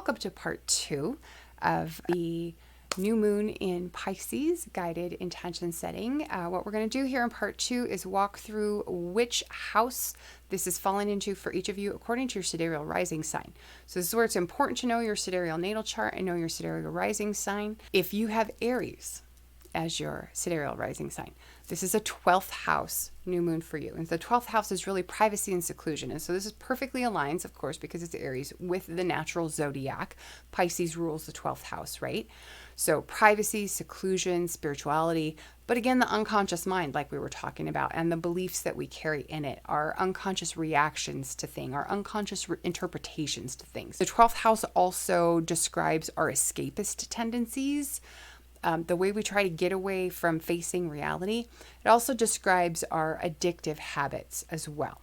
welcome to part 2 of the new moon in Pisces guided intention setting. What we're going to do here in part 2 is walk through which house this is falling into for each of you according to your sidereal rising sign. So this is where it's important to know your sidereal natal chart and know your sidereal rising sign. If you have Aries as your sidereal rising sign, this is a 12th house new moon for you. And the 12th house is really privacy and seclusion. And so this is perfectly aligns, of course, because it's Aries, with the natural zodiac. Pisces rules the 12th house, right? So privacy, seclusion, spirituality, but again, the unconscious mind, like we were talking about, and the beliefs that we carry in it, our unconscious reactions to things, our unconscious interpretations to things. The 12th house also describes our escapist tendencies, the way we try to get away from facing reality. It also describes our addictive habits as well.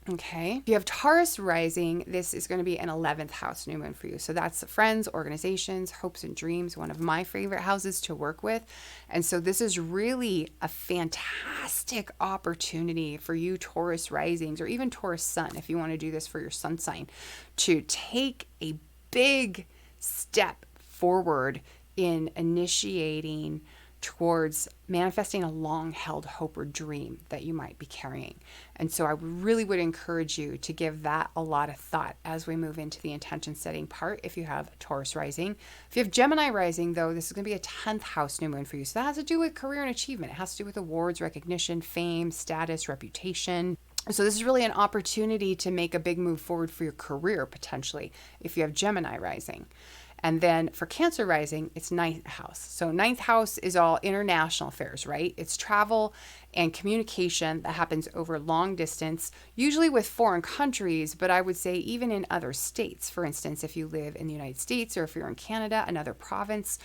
Okay. If you have Taurus rising, this is going to be an 11th house new moon for you. So that's friends, organizations, hopes and dreams, one of my favorite houses to work with. And so this is really a fantastic opportunity for you Taurus risings, or even Taurus sun, if you want to do this for your sun sign, to take a big step forward in initiating towards manifesting a long-held hope or dream that you might be carrying. And so I really would encourage you to give that a lot of thought as we move into the intention setting part if you have Taurus rising. If you have Gemini rising, though, this is going to be a 10th house new moon for you. So that has to do with career and achievement. It has to do with awards, recognition, fame, status, reputation. So this is really an opportunity to make a big move forward for your career, potentially, if you have Gemini rising. And then for Cancer rising, it's 9th house. So 9th house is all international affairs, right? It's travel and communication that happens over long distance, usually with foreign countries, but I would say even in other states. For instance, if you live in the United States or if you're in Canada, another province,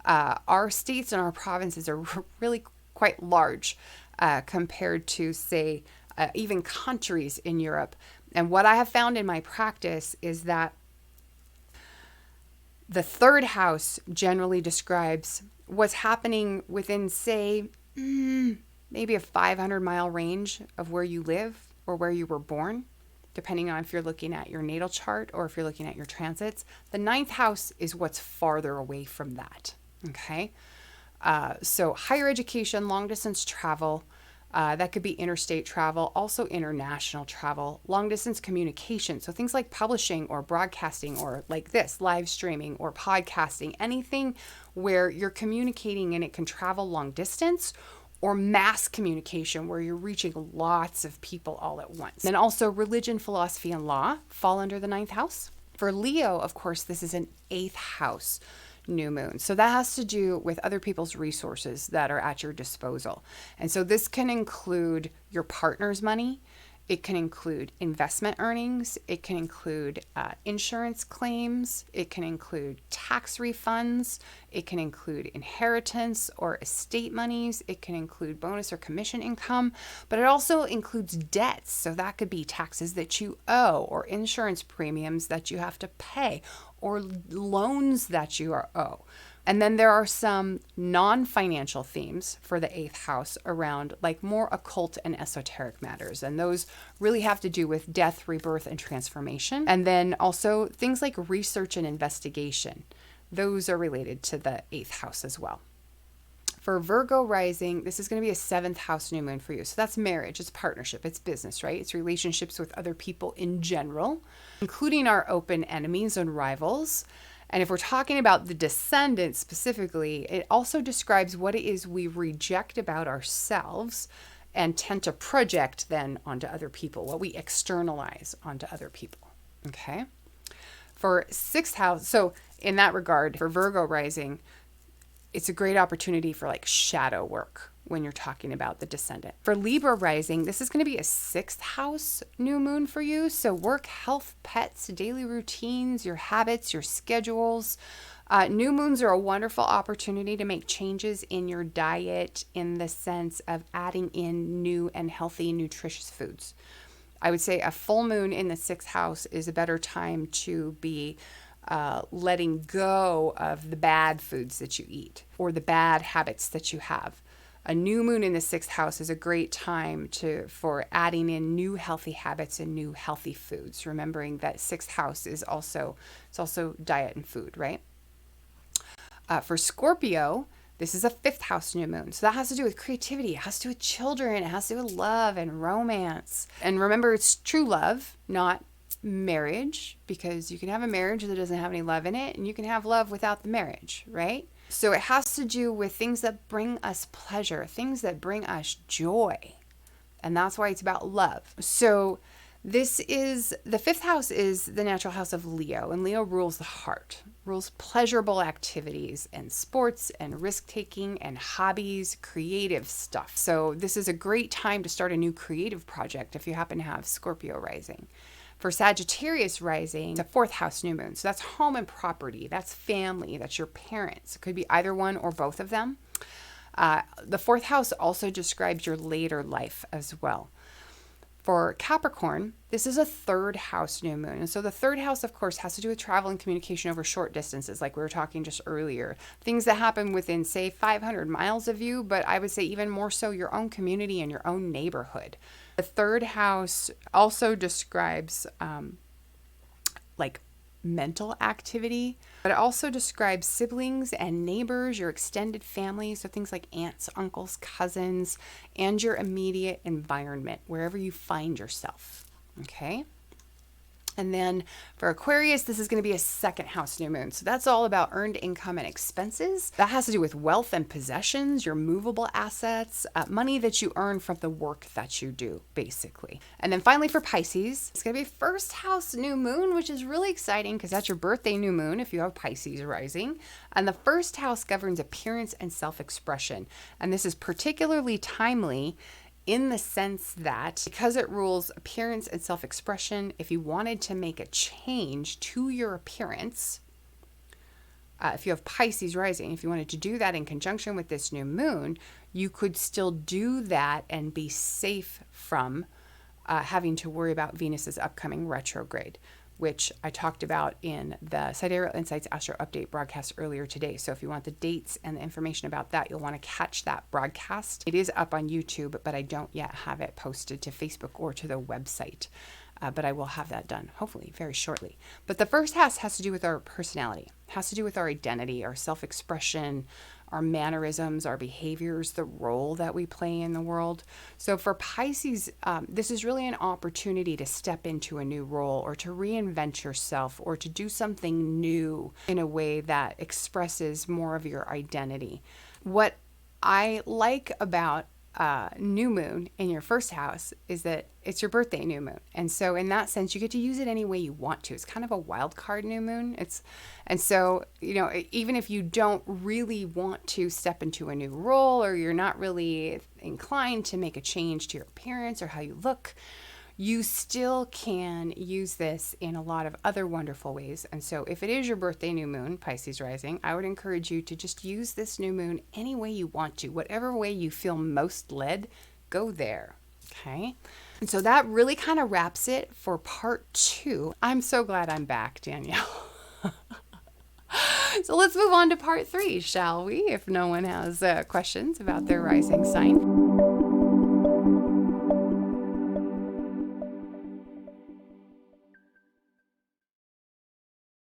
our states and our provinces are really quite large compared to, say, even countries in Europe. And what I have found in my practice is that the 3rd house generally describes what's happening within, say, maybe a 500-mile range of where you live or where you were born, depending on if you're looking at your natal chart or if you're looking at your transits. The 9th house is what's farther away from that, okay? So higher education, long-distance travel, that could be interstate travel, also international travel, long-distance communication. So things like publishing or broadcasting or like this, live streaming or podcasting, anything where you're communicating and it can travel long distance, or mass communication where you're reaching lots of people all at once. And also religion, philosophy, and law fall under the 9th house. For Leo, of course, this is an 8th house new moon. So that has to do with other people's resources that are at your disposal. And so this can include your partner's money. It can include investment earnings. It can include insurance claims. It can include tax refunds. It can include inheritance or estate monies. It can include bonus or commission income, but it also includes debts. So that could be taxes that you owe, or insurance premiums that you have to pay, or loans that you owe. And then there are some non-financial themes for the 8th house around like more occult and esoteric matters. And those really have to do with death, rebirth, and transformation. And then also things like research and investigation. Those are related to the 8th house as well. For Virgo rising, this is going to be a 7th house new moon for you. So that's marriage, it's partnership, it's business, right? It's relationships with other people in general, including our open enemies and rivals. And if we're talking about the descendant specifically, it also describes what it is we reject about ourselves and tend to project then onto other people, what we externalize onto other people, okay? For 6th house, so in that regard, for Virgo rising, it's a great opportunity for like shadow work when you're talking about the descendant. For Libra rising, this is going to be a 6th house new moon for you. So work, health, pets, daily routines, your habits, your schedules. New moons are a wonderful opportunity to make changes in your diet in the sense of adding in new and healthy, nutritious foods. I would say a full moon in the 6th house is a better time to be letting go of the bad foods that you eat or the bad habits that you have. A new moon in the 6th house is a great time for adding in new healthy habits and new healthy foods, remembering that 6th house is also diet and food, right? For Scorpio, this is a 5th house new moon. So that has to do with creativity. It has to do with children. It has to do with love and romance. And remember, it's true love, not marriage, because you can have a marriage that doesn't have any love in it, and you can have love without the marriage, right? So it has to do with things that bring us pleasure, things that bring us joy. And that's why it's about love. So this is, the 5th house is the natural house of Leo, and Leo rules the heart, rules pleasurable activities and sports and risk-taking and hobbies, creative stuff. So this is a great time to start a new creative project if you happen to have Scorpio rising. For Sagittarius rising, it's a 4th house new moon. So that's home and property, that's family, that's your parents. It could be either one or both of them. The 4th house also describes your later life as well. For Capricorn, this is a 3rd house new moon. And so the 3rd house, of course, has to do with travel and communication over short distances, like we were talking just earlier. Things that happen within, say, 500 miles of you, but I would say even more so your own community and your own neighborhood. The 3rd house also describes like mental activity, but it also describes siblings and neighbors, your extended family, so things like aunts, uncles, cousins, and your immediate environment, wherever you find yourself, okay? And then for Aquarius, this is going to be a 2nd house new moon. So that's all about earned income and expenses. That has to do with wealth and possessions, your movable assets, money that you earn from the work that you do, basically. And then finally for Pisces, it's going to be 1st house new moon, which is really exciting because that's your birthday new moon if you have Pisces rising. And the 1st house governs appearance and self-expression. And this is particularly timely in the sense that because it rules appearance and self-expression, if you wanted to make a change to your appearance, if you have Pisces rising, if you wanted to do that in conjunction with this new moon, you could still do that and be safe from having to worry about Venus's upcoming retrograde, which I talked about in the Sidereal Insights Astro Update broadcast earlier today. So if you want the dates and the information about that, you'll want to catch that broadcast. It is up on YouTube, but I don't yet have it posted to Facebook or to the website. But I will have that done, hopefully, very shortly. But the 1st house has to do with our personality, has to do with our identity, our self-expression, our mannerisms, our behaviors, the role that we play in the world. So for Pisces, this is really an opportunity to step into a new role or to reinvent yourself or to do something new in a way that expresses more of your identity. What I like about new moon in your 1st house is that it's your birthday new moon, and so in that sense you get to use it any way you want to. It's kind of a wild card new moon. And so, you know, even if you don't really want to step into a new role or you're not really inclined to make a change to your appearance or how you look, you still can use this in a lot of other wonderful ways. And so if it is your birthday new moon, Pisces rising, I would encourage you to just use this new moon any way you want to. Whatever way you feel most led, go there. Okay? And so that really kind of wraps it for part 2. I'm so glad I'm back, Danielle. So let's move on to part 3, shall we? If no one has questions about their rising sign.